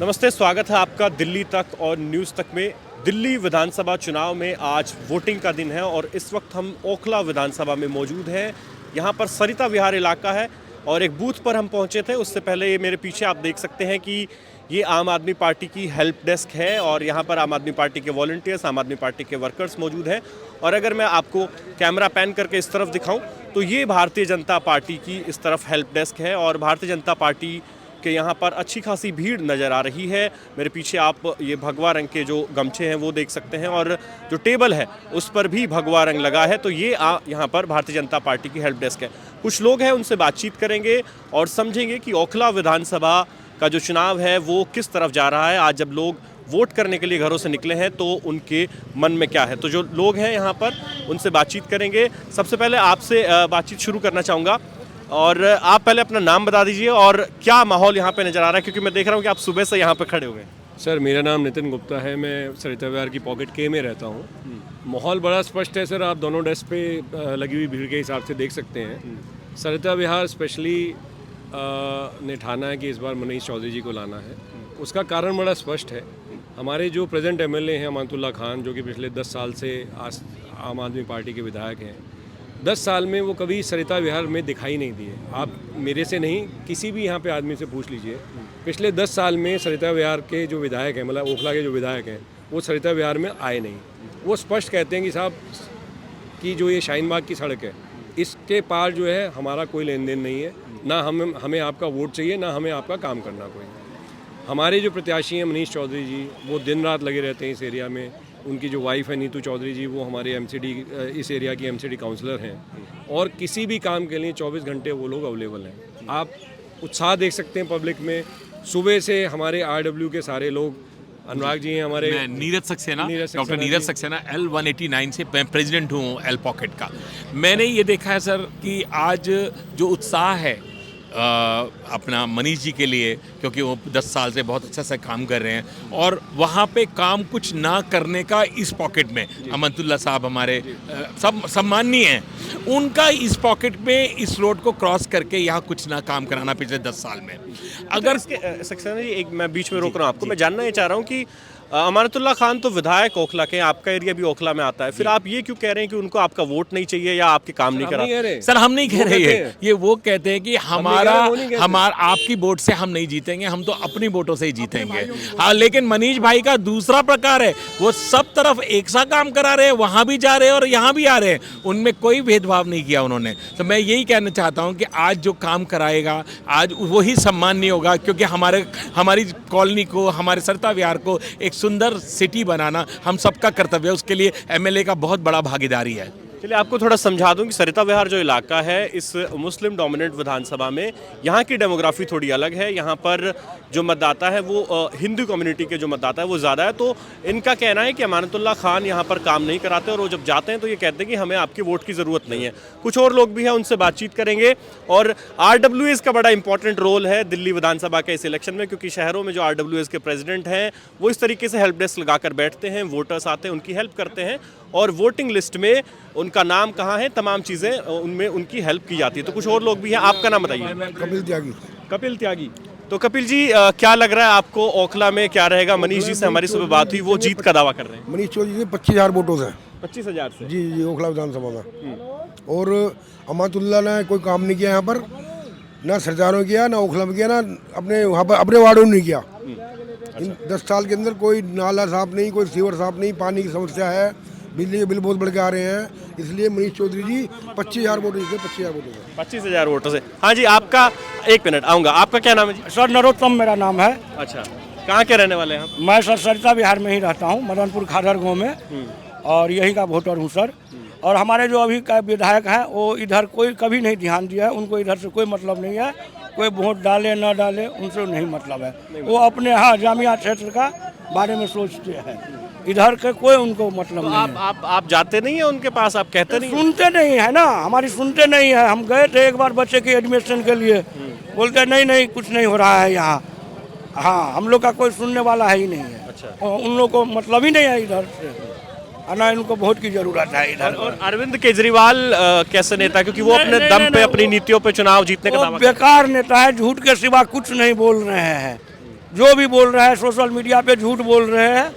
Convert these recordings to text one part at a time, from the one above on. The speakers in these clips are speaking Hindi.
नमस्ते, स्वागत है आपका दिल्ली तक और न्यूज़ तक में। दिल्ली विधानसभा चुनाव में आज वोटिंग का दिन है और इस वक्त हम ओखला विधानसभा में मौजूद हैं। यहाँ पर सरिता विहार इलाका है और एक बूथ पर हम पहुँचे थे। उससे पहले ये मेरे पीछे आप देख सकते हैं कि ये आम आदमी पार्टी की हेल्प डेस्क है और यहाँ पर आम आदमी पार्टी के वॉलंटियर्स, आम आदमी पार्टी के वर्कर्स मौजूद हैं। और अगर मैं आपको कैमरा पैन करके इस तरफ दिखाऊं तो ये भारतीय जनता पार्टी की इस तरफ हेल्प डेस्क है और भारतीय जनता पार्टी कि यहाँ पर अच्छी खासी भीड़ नज़र आ रही है। मेरे पीछे आप ये भगवा रंग के जो गमछे हैं वो देख सकते हैं और जो टेबल है उस पर भी भगवा रंग लगा है। तो ये यहाँ पर भारतीय जनता पार्टी की हेल्प डेस्क है। कुछ लोग हैं, उनसे बातचीत करेंगे और समझेंगे कि ओखला विधानसभा का जो चुनाव है वो किस तरफ जा रहा है। आज जब लोग वोट करने के लिए घरों से निकले हैं तो उनके मन में क्या है। तो जो लोग हैं यहाँ पर उनसे बातचीत करेंगे। सबसे पहले आपसे बातचीत शुरू करना चाहूँगा और आप पहले अपना नाम बता दीजिए और क्या माहौल यहाँ पे नज़र आ रहा है, क्योंकि मैं देख रहा हूँ कि आप सुबह से यहाँ पे खड़े हुए हैं। सर, मेरा नाम नितिन गुप्ता है। मैं सरिता विहार की पॉकेट के में रहता हूँ। माहौल बड़ा स्पष्ट है सर, आप दोनों डेस्क पे लगी हुई भीड़ के हिसाब से देख सकते हैं। सरिता विहार स्पेशली ने ठाना है कि इस बार मनीष चौधरी जी को लाना है। उसका कारण बड़ा स्पष्ट है। हमारे जो प्रेजेंट एमएलए हैं अमानतुल्लाह खान, जो कि पिछले 10 साल से आम आदमी पार्टी के विधायक हैं, 10 साल में वो कभी सरिता विहार में दिखाई नहीं दिए। आप मेरे से नहीं, किसी भी यहाँ पे आदमी से पूछ लीजिए, पिछले 10 साल में सरिता विहार के जो विधायक हैं, मतलब ओखला के जो विधायक हैं, वो सरिता विहार में आए नहीं। वो स्पष्ट कहते हैं कि साहब कि जो ये शाहीन बाग की सड़क है, इसके पार जो है हमारा कोई लेन देन नहीं है, ना हमें आपका वोट चाहिए, ना हमें आपका काम करना कोई। हमारे जो प्रत्याशी हैं मनीष चौधरी जी, वो दिन रात लगे रहते हैं इस एरिया में। उनकी जो वाइफ है नीतू चौधरी जी, वो हमारे एमसीडी, इस एरिया की एमसीडी काउंसलर हैं और किसी भी काम के लिए 24 घंटे वो लोग अवेलेबल हैं। आप उत्साह देख सकते हैं पब्लिक में। सुबह से हमारे आरडब्ल्यू के सारे लोग, अनुराग जी हैं हमारे, नीरज सक्सेना, डॉक्टर नीरज सक्सेना, L189 से मैं प्रेसिडेंट हूँ एल पॉकेट का। मैंने ये देखा है सर कि आज जो उत्साह है अपना मनीष जी के लिए, क्योंकि वो 10 साल से बहुत अच्छा सा काम कर रहे हैं और वहाँ पे काम कुछ ना करने का इस पॉकेट में अमानतुल्लाह साहब हमारे सब सम्माननीय हैं, उनका इस पॉकेट में इस रोड को क्रॉस करके यहाँ कुछ ना काम कराना पिछले 10 साल में। अगर सक्सेना जी, एक मैं बीच में रोक रहा हूँ आपको, मैं जानना ये चाह रहा हूँ कि अमानतुल्लाह खान तो विधायक ओखला के, आपका एरिया भी ओखला में आता है, फिर आप ये क्यों कह रहे हैं कि उनको आपका वोट नहीं चाहिए या आपके काम नहीं करा? सर, हम नहीं कह रहे हैं ये, वो कहते हैं कि हमारा आपकी वोट से हम नहीं जीतेंगे, हम तो अपनी वोटों से ही जीतेंगे। हाँ, लेकिन मनीष भाई का दूसरा प्रकार है, वो सब तरफ एक सा काम करा रहे हैं, वहाँ भी जा रहे हैं और यहाँ भी आ रहे हैं, उनमें कोई भेदभाव नहीं किया उन्होंने। तो मैं यही कहना चाहता हूँ कि आज जो काम कराएगा आज वही सम्माननीय होगा, क्योंकि हमारी कॉलोनी को, हमारे सरिता विहार को एक सुंदर सिटी बनाना हम सबका कर्तव्य है। उसके लिए एमएलए का बहुत बड़ा भागीदारी है। चलिए आपको थोड़ा समझा दूं कि सरिता विहार जो इलाका है इस मुस्लिम डोमिनेंट विधानसभा में, यहाँ की डेमोग्राफी थोड़ी अलग है। यहाँ पर जो मतदाता है वो हिंदू कम्युनिटी के जो मतदाता है वो ज़्यादा है। तो इनका कहना है कि अमानतुल्लाह खान यहाँ पर काम नहीं कराते और वो जब जाते हैं तो ये कहते हैं कि हमें आपकी वोट की ज़रूरत नहीं है। कुछ और लोग भी हैं, उनसे बातचीत करेंगे। और RWS का बड़ा इंपॉर्टेंट रोल है दिल्ली विधानसभा के इस इलेक्शन में, क्योंकि शहरों में जो RWS के प्रेसिडेंट हैं वो इस तरीके से हेल्प डेस्क लगा कर बैठते हैं, वोटर्स आते हैं, उनकी हेल्प करते हैं और वोटिंग लिस्ट में उनका नाम कहाँ है, तमाम चीज़ें उनमें उनकी हेल्प की जाती है। तो कुछ और लोग भी हैं, आपका नाम बताइए। कपिल त्यागी। तो कपिल जी, क्या लग रहा है आपको ओखला में क्या रहेगा? मनीष जी से हमारी सुबह बात हुई, वो जीत का दावा कर रहे हैं। मनीष चौधरी जी 25,000 वोटों से। 25,000 से? जी, ओखला विधानसभा में। और अमानतुल्लाह ने कोई काम नहीं किया यहाँ पर, ना सरदारों में किया, ना ओखला में किया, ना अपने वहाँ पर अपने वार्डों में नहीं किया। इन 10 साल के अंदर कोई नाला साफ नहीं, कोई सीवर साफ नहीं, पानी की समस्या है, बिजली के बिल बहुत बढ़ के आ रहे हैं। इसलिए मनीष चौधरी जी 25,000 वोटों से 25,000 वोटों से 25,000 वोटों से। हाँ जी, आपका, एक मिनट आऊँगा, आपका क्या नाम है जी? सर, नरोत्तम मेरा नाम है। अच्छा, कहाँ के रहने वाले हैं आप? मैं सर सरिता विहार में ही रहता हूँ, मदनपुर खादर गाँव में, और यही का वोटर हूँ सर। और हमारे जो अभी का विधायक हैं वो इधर कोई कभी नहीं ध्यान दिया है, उनको इधर से कोई मतलब नहीं है। कोई वोट डाले ना डाले उनसे नहीं मतलब है, वो अपने यहाँ जामिया क्षेत्र का बारे में सोचते हैं, इधर के कोई उनको मतलब नहीं है। आप जाते नहीं है उनके पास? आप कहते नहीं? सुनते नहीं है ना, हमारी सुनते नहीं है। हम गए थे एक बार बच्चे के एडमिशन के लिए, बोलते नहीं कुछ नहीं हो रहा है यहाँ। हाँ, हम लोग का कोई सुनने वाला है ही नहीं है। अच्छा। उन लोग को मतलब ही नहीं है इधर से, ना इनको वोट की जरूरत है इधर। और अरविंद केजरीवाल कैसे नेता, क्योंकि वो अपने दम पे अपनी नीतियों पे चुनाव जीतने का दावा बेकार नेता है, झूठ के सिवा कुछ नहीं बोल रहे हैं। जो भी बोल रहे हैं सोशल मीडिया पे झूठ बोल रहे हैं,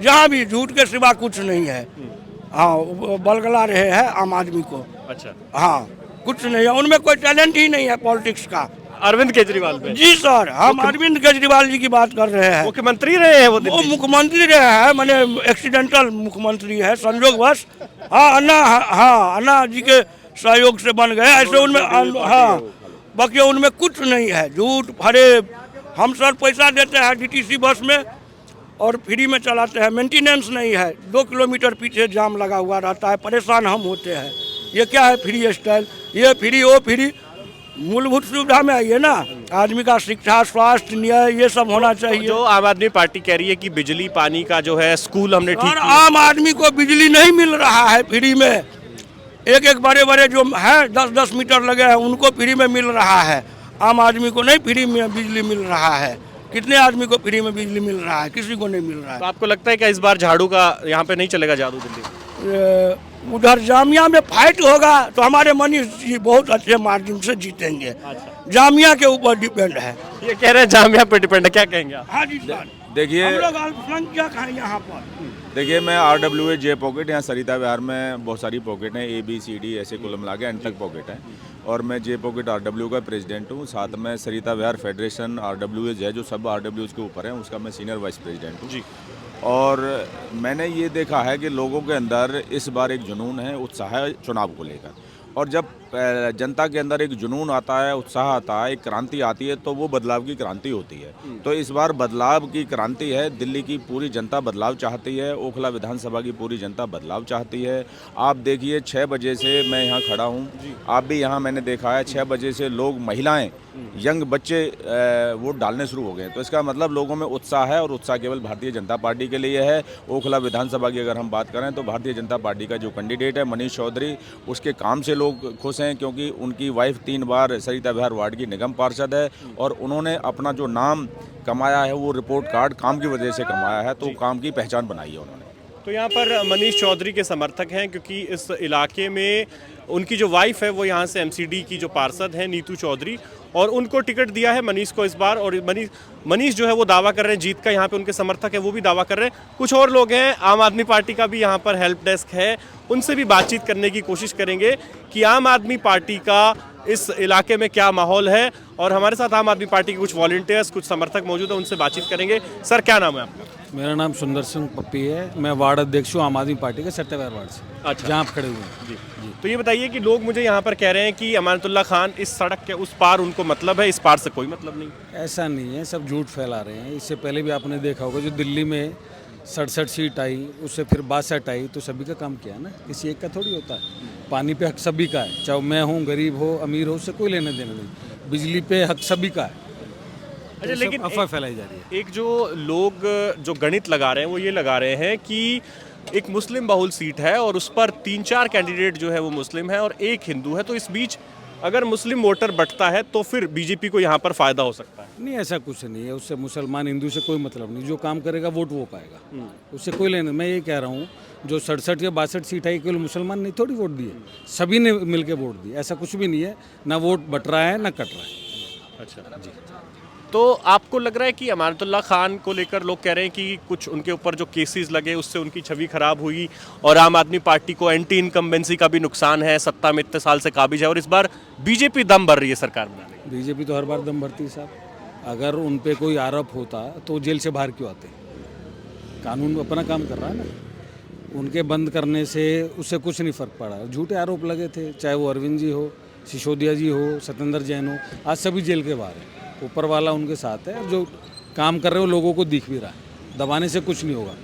जहाँ भी झूठ के सिवा कुछ नहीं है। हाँ, वो बलगला रहे हैं आम आदमी को। अच्छा, हाँ, कुछ नहीं है, उनमें कोई टैलेंट ही नहीं है पॉलिटिक्स का। अरविंद केजरीवाल पे जी सर, हम अरविंद केजरीवाल जी की बात कर रहे हैं। मुख्यमंत्री रहे हैं वो वो दिल्ली। मुख्यमंत्री रहे हैं, मैंने एक्सीडेंटल मुख्यमंत्री है संयोगवश। हाँ, अन्ना जी के सहयोग से बन गए, ऐसे उनमें हाँ, बाकी उनमें कुछ नहीं है, झूठ फरे। हम सर पैसा देते हैं डीटीसी बस में और फ्री में चलाते हैं, मेंटेनेंस नहीं है, 2 किलोमीटर पीछे जाम लगा हुआ रहता है, परेशान हम होते हैं। ये क्या है फ्री स्टाइल, ये फ्री वो फ्री। मूलभूत सुविधा में आइए ना, आदमी का शिक्षा, स्वास्थ्य, न्याय, ये सब होना चाहिए। जो आम आदमी पार्टी कह रही है कि बिजली पानी का जो है स्कूल हमने ठीक और किया। आम आदमी को बिजली नहीं मिल रहा है फ्री में। एक बड़े बड़े जो है 10-10 मीटर लगे हैं उनको फ्री में मिल रहा है, आम आदमी को नहीं फ्री में बिजली मिल रहा है। कितने आदमी को फ्री में बिजली मिल रहा है? किसी को नहीं मिल रहा तो है। आपको लगता है कि इस बार झाड़ू का यहाँ पे नहीं चलेगा जादू दिल्ली? उधर जामिया में फाइट होगा तो हमारे मनीष जी बहुत अच्छे मार्जिन से जीतेंगे। जामिया के ऊपर डिपेंड है। ये कह रहे हैं जामिया पे डिपेंड है, क्या कहेंगे आप? हाँ जी सर, देखिए हम लोग अल्पसंख्यक हैं यहाँ पर। देखिए मैं RWA जे पॉकेट, यहाँ सरिता विहार में बहुत सारी पॉकेट हैं, ABCD ऐसे कुल मिला के N तक पॉकेट है। और मैं जे पॉकेट RW का प्रेसिडेंट हूँ। साथ में सरिता विहार फेडरेशन RWA है, जो सब RWA के ऊपर है, उसका मैं सीनियर वाइस प्रेसिडेंट हूँ जी। और मैंने ये देखा है कि लोगों के अंदर इस बार एक जुनून है, उत्साह है चुनाव को लेकर। और जब जनता के अंदर एक जुनून आता है, उत्साह आता है, एक क्रांति आती है, तो वो बदलाव की क्रांति होती है। तो इस बार बदलाव की क्रांति है। दिल्ली की पूरी जनता बदलाव चाहती है, ओखला विधानसभा की पूरी जनता बदलाव चाहती है। आप देखिए 6 बजे से मैं यहाँ खड़ा हूँ, आप भी यहाँ मैंने देखा है 6 बजे से लोग, महिलाएं, यंग बच्चे वोट डालने शुरू हो गए। तो इसका मतलब लोगों में उत्साह है, और उत्साह केवल भारतीय जनता पार्टी के लिए है। ओखला विधानसभा की अगर हम बात करें तो भारतीय जनता पार्टी का जो कैंडिडेट है मनीष चौधरी, उसके काम से लोग खुश हैं, क्योंकि उनकी वाइफ 3 बार सरिता विहार वार्ड की निगम पार्षद है, और उन्होंने अपना जो नाम कमाया है वो रिपोर्ट कार्ड काम की वजह से कमाया है, तो काम की पहचान बनाई है उन्होंने। तो यहाँ पर मनीष चौधरी के समर्थक हैं, क्योंकि इस इलाके में उनकी जो वाइफ है वो यहाँ से MCD की जो पार्षद हैं नीतू चौधरी, और उनको टिकट दिया है मनीष को इस बार। और मनीष जो है वो दावा कर रहे हैं जीत का, यहाँ पे उनके समर्थक है वो भी दावा कर रहे हैं। कुछ और लोग हैं, आम आदमी पार्टी का भी यहाँ पर हेल्प डेस्क है, उनसे भी बातचीत करने की कोशिश करेंगे कि आम आदमी पार्टी का इस इलाके में क्या माहौल है। और हमारे साथ आम आदमी पार्टी के कुछ वॉलंटियर्स, कुछ समर्थक मौजूद हैं, उनसे बातचीत करेंगे। सर, क्या नाम है आपका? मेरा नाम सुंदर सिंह पप्पी है, मैं वार्ड अध्यक्ष हूँ आम आदमी पार्टी के सरिता विहार वार्ड से। अच्छा, जहाँ आप खड़े हुए हैं जी। तो ये बताइए कि लोग मुझे यहाँ पर कह रहे हैं कि अमानतुल्लाह खान इस सड़क के उस पार उनको मतलब है, इस पार से कोई मतलब नहीं। ऐसा नहीं है, सब झूठ फैला रहे हैं। इससे पहले भी आपने देखा होगा, जो दिल्ली में 67 सीट आई, उससे फिर 62 आई, तो सभी का काम किया ना, किसी एक का थोड़ी होता है। पानी पे हक सभी का है, चाहे मैं हूँ, गरीब हो, अमीर हो, उससे कोई लेने देना नहीं। बिजली पे हक सभी का है। अच्छा, लेकिन अफवाह फैलाई जा रही है। एक जो लोग जो गणित लगा रहे हैं वो ये लगा रहे हैं कि एक मुस्लिम बहुल सीट है और उस पर 3-4 कैंडिडेट जो है वो मुस्लिम है और एक हिंदू है, तो इस बीच अगर मुस्लिम वोटर बटता है तो फिर बीजेपी को यहाँ पर फायदा हो सकता है। नहीं, ऐसा कुछ नहीं है, उससे मुसलमान हिंदू से कोई मतलब नहीं। जो काम करेगा वोट वो पाएगा, उससे कोई लेना। मैं ये कह रहा हूँ, जो 67 या 62 सीट आई, केवल मुसलमान नहीं थोड़ी वोट दिए, सभी ने मिलकर वोट दिए। ऐसा कुछ भी नहीं है, ना वोट बट रहा है ना कट रहा है। अच्छा जी। तो आपको लग रहा है कि अमानतुल्लाह खान को लेकर लोग कह रहे हैं कि कुछ उनके ऊपर जो केसेस लगे उससे उनकी छवि खराब हुई और आम आदमी पार्टी को एंटी इनकम्बेंसी का भी नुकसान है, सत्ता में इतने साल से काबिज है और इस बार बीजेपी दम भर रही है सरकार बनाने में? बीजेपी तो हर बार दम भरती है साहब। अगर उन पे कोई आरोप होता तो जेल से बाहर क्यों आते? कानून अपना काम कर रहा है ना। उनके बंद करने से उससे कुछ नहीं फर्क पड़ा। झूठे आरोप लगे थे, चाहे वो अरविंद जी हो, सिसोदिया जी हो, सत्येंद्र जैन हो, आज सभी जेल के बाहर है। ऊपर वाला उनके साथ है, जो काम कर रहे हो लोगों को दिख भी रहा है। दबाने से कुछ नहीं होगा।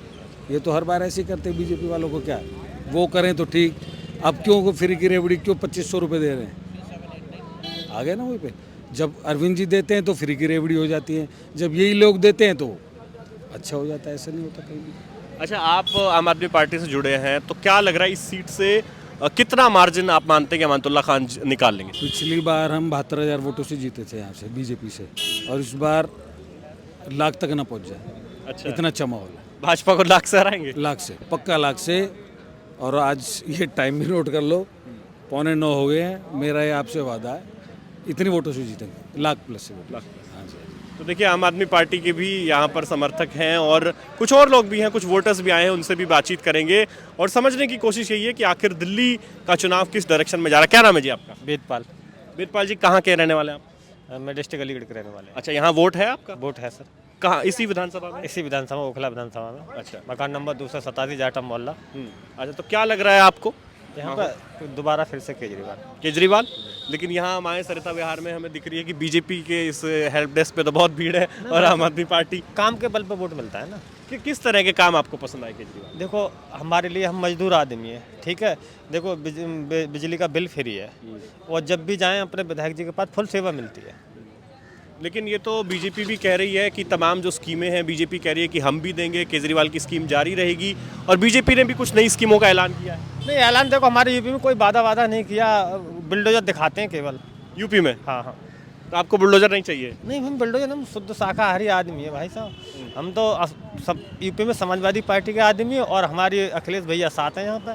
ये तो हर बार ऐसे ही करते हैं बीजेपी वालों को। क्या है, वो करें तो ठीक। अब क्यों फ्री की रेवड़ी क्यों 2500 रुपये दे रहे हैं? आ गए ना वहीं पे। जब अरविंद जी देते हैं तो फ्री की रेवड़ी हो जाती है, जब यही लोग देते हैं तो अच्छा हो जाता है। ऐसा नहीं होता कहीं भी। अच्छा, आप आम आदमी पार्टी से जुड़े हैं तो क्या लग रहा है इस सीट से कितना मार्जिन आप मानते हैं कि अमानतुल्लाह खान निकाल लेंगे? पिछली बार हम 72,000 वोटों से जीते थे यहाँ से बीजेपी से, और इस बार लाख तक ना पहुँच जाए। अच्छा, इतना अच्छा माहौल है। भाजपा को लाख से हराएंगे? लाख से पक्का, लाख से। और आज ये टाइम भी नोट कर लो, 8:45 हो गए हैं। मेरा ये आपसे वादा है, इतनी वोटों से जीतेंगे, लाख प्लस से वोट। हाँ जी। तो देखिए आम आदमी पार्टी के भी यहाँ पर समर्थक हैं और कुछ और लोग भी हैं, कुछ वोटर्स भी आए हैं, उनसे भी बातचीत करेंगे और समझने की कोशिश यही है कि आखिर दिल्ली का चुनाव किस डायरेक्शन में जा रहा है। क्या नाम है जी आपका? वेदपाल। वेदपाल जी, कहाँ के रहने वाले हैं आप? मैं डिस्ट्रिक्ट अलीगढ़ के रहने वाले हैं। अच्छा, यहाँ वोट है आपका? वोट है सर, कहाँ, इसी विधानसभा में? इसी विधानसभा, ओखला विधानसभा में। अच्छा। मकान नंबर 287 जाटम मोहल्ला। अच्छा, तो क्या लग रहा है आपको यहाँ पर दोबारा फिर से केजरीवाल। केजरीवाल? लेकिन यहाँ हम आए सरिता विहार में, हमें दिख रही है कि बीजेपी के इस हेल्प डेस्क पे तो बहुत भीड़ है और आम आदमी पार्टी। काम के बल पे वोट मिलता है ना। कि किस तरह के काम आपको पसंद आए केजरीवाल? देखो, हमारे लिए, हम मजदूर आदमी है, ठीक है। देखो, बिजली का बिल फ्री है और जब भी जाएं अपने विधायक जी के पास फुल सेवा मिलती है। लेकिन ये तो बीजेपी भी कह रही है कि तमाम जो स्कीमें हैं, बीजेपी कह रही है कि हम भी देंगे, केजरीवाल की स्कीम जारी रहेगी और बीजेपी ने भी कुछ नई स्कीमों का ऐलान किया है। नहीं, ऐलान देखो, हमारे यूपी में कोई वादा नहीं किया, बुलडोजर दिखाते हैं केवल। यूपी में? हाँ। तो आपको बुलडोजर नहीं चाहिए? नहीं, हम बुलडोजर, हम शुद्ध शाकाहारी आदमी है भाई साहब। हम तो सब यूपी में समाजवादी पार्टी के आदमी है और हमारे अखिलेश भैया साथ हैं यहाँ पे।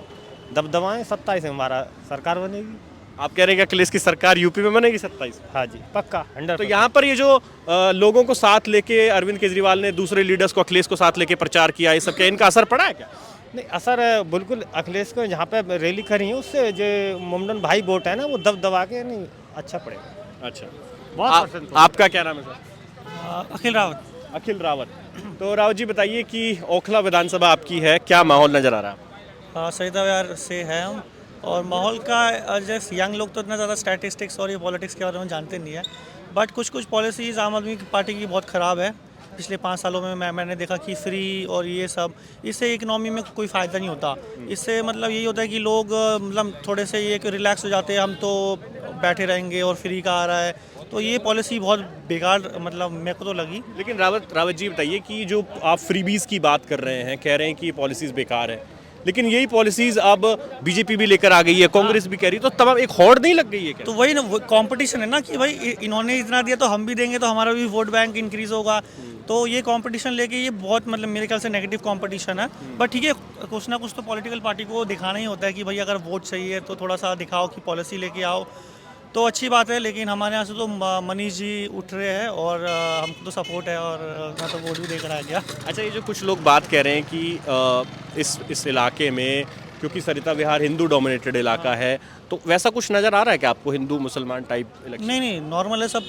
दबदबाएं 27 में हमारा सरकार बनेगी। आप कह रहे हैं कि अखिलेश की सरकार यूपी में बनेगी 27? हाँ जी, पक्का 100%। तो यहाँ पर ये जो लोगों को साथ लेके अरविंद केजरीवाल ने दूसरे लीडर्स को, अखिलेश को साथ लेके प्रचार किया, ये सब क्या इनका असर पड़ा है क्या? नहीं, असर बिल्कुल अखिलेश को जहाँ पे रैली करी है उससे जो मुंडन भाई वोट है ना, वो दबा के नहीं अच्छा पड़ेगा। अच्छा, बहुत आपका क्या नाम है सर? अखिल रावत। अखिल रावत। तो रावत जी बताइए कि ओखला विधानसभा आपकी है, क्या माहौल नजर आ रहा है? सरिता विहार से है हम, और माहौल का जैसे यंग लोग तो इतना ज़्यादा स्टैटिस्टिक्स और ये पॉलिटिक्स के बारे में जानते नहीं है, बट कुछ पॉलिसीज़ आम आदमी की पार्टी की बहुत ख़राब है। पिछले 5 सालों में मैंने देखा कि फ्री और ये सब, इससे इकनॉमी में कोई फ़ायदा नहीं होता। इससे मतलब यही होता है कि लोग मतलब थोड़े से ये रिलैक्स हो जाते हैं, हम तो बैठे रहेंगे और फ्री का आ रहा है, तो ये पॉलिसी बहुत बेकार मतलब मेरे को तो लगी। लेकिन रावत जी बताइए कि जो आप फ्रीबीज़ की बात कर रहे हैं, कह रहे हैं कि ये पॉलिसीज़ बेकार है, लेकिन यही पॉलिसीज़ अब बीजेपी भी लेकर आ गई है, कांग्रेस भी कह रही है, तो तमाम एक होड़ नहीं लग गई है क्या? तो वही ना, कंपटीशन है ना कि भाई इन्होंने इतना दिया तो हम भी देंगे, तो हमारा भी वोट बैंक इंक्रीज होगा। तो ये कंपटीशन लेके ये बहुत मतलब मेरे ख्याल से नेगेटिव कंपटीशन है। बट ठीक है, कुछ ना कुछ तो पॉलिटिकल पार्टी को दिखाना ही होता है कि भाई अगर वोट चाहिए तो थोड़ा सा दिखाओ कि पॉलिसी लेके आओ, तो अच्छी बात है। लेकिन हमारे यहाँ से तो मनीष जी उठ रहे हैं और हमको तो सपोर्ट है और मैं तो वोट भी देकर आ गया। अच्छा, ये जो कुछ लोग बात कह रहे हैं कि इस इलाके में, क्योंकि सरिता विहार हिंदू डोमिनेटेड इलाका है, तो वैसा कुछ नज़र आ रहा है कि आपको हिंदू मुसलमान टाइप इलेक्शन? नहीं, नॉर्मल है सब।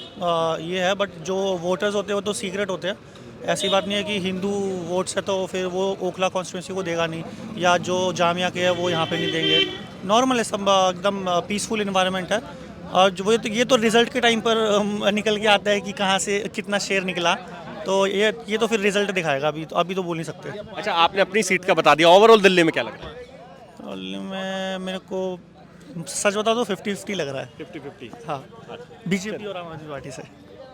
ये है, बट जो वोटर्स होते हैं वो तो सीक्रेट होते हैं। ऐसी बात नहीं है कि हिंदू वोट्स है तो फिर वो ओखला कॉन्स्टिट्यूंसी को देगा नहीं, या जो जामिया के है वो यहाँ पे नहीं देंगे। नॉर्मल है सब, एकदम पीसफुल इन्वायरमेंट है। और जो ये तो रिजल्ट के टाइम पर निकल के आता है कि कहाँ से कितना शेयर निकला, तो ये तो फिर रिजल्ट दिखाएगा। अभी तो बोल नहीं सकते। अच्छा, आपने अपनी सीट का बता दिया, ओवरऑल दिल्ली में क्या लग रहा है? दिल्ली में मेरे को सच बता दो 50-50 लग रहा है। 50-50? हाँ, बीजेपी और आम आदमी पार्टी से।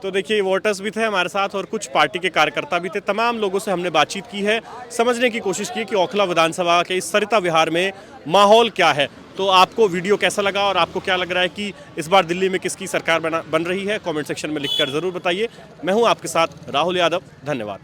तो देखिए, वोटर्स भी थे हमारे साथ और कुछ पार्टी के कार्यकर्ता भी थे। तमाम लोगों से हमने बातचीत की है, समझने की कोशिश की कि ओखला विधानसभा के इस सरिता विहार में माहौल क्या है। तो आपको वीडियो कैसा लगा और आपको क्या लग रहा है कि इस बार दिल्ली में किसकी सरकार बन रही है? कमेंट सेक्शन में लिखकर ज़रूर बताइए। मैं हूं आपके साथ राहुल यादव, धन्यवाद।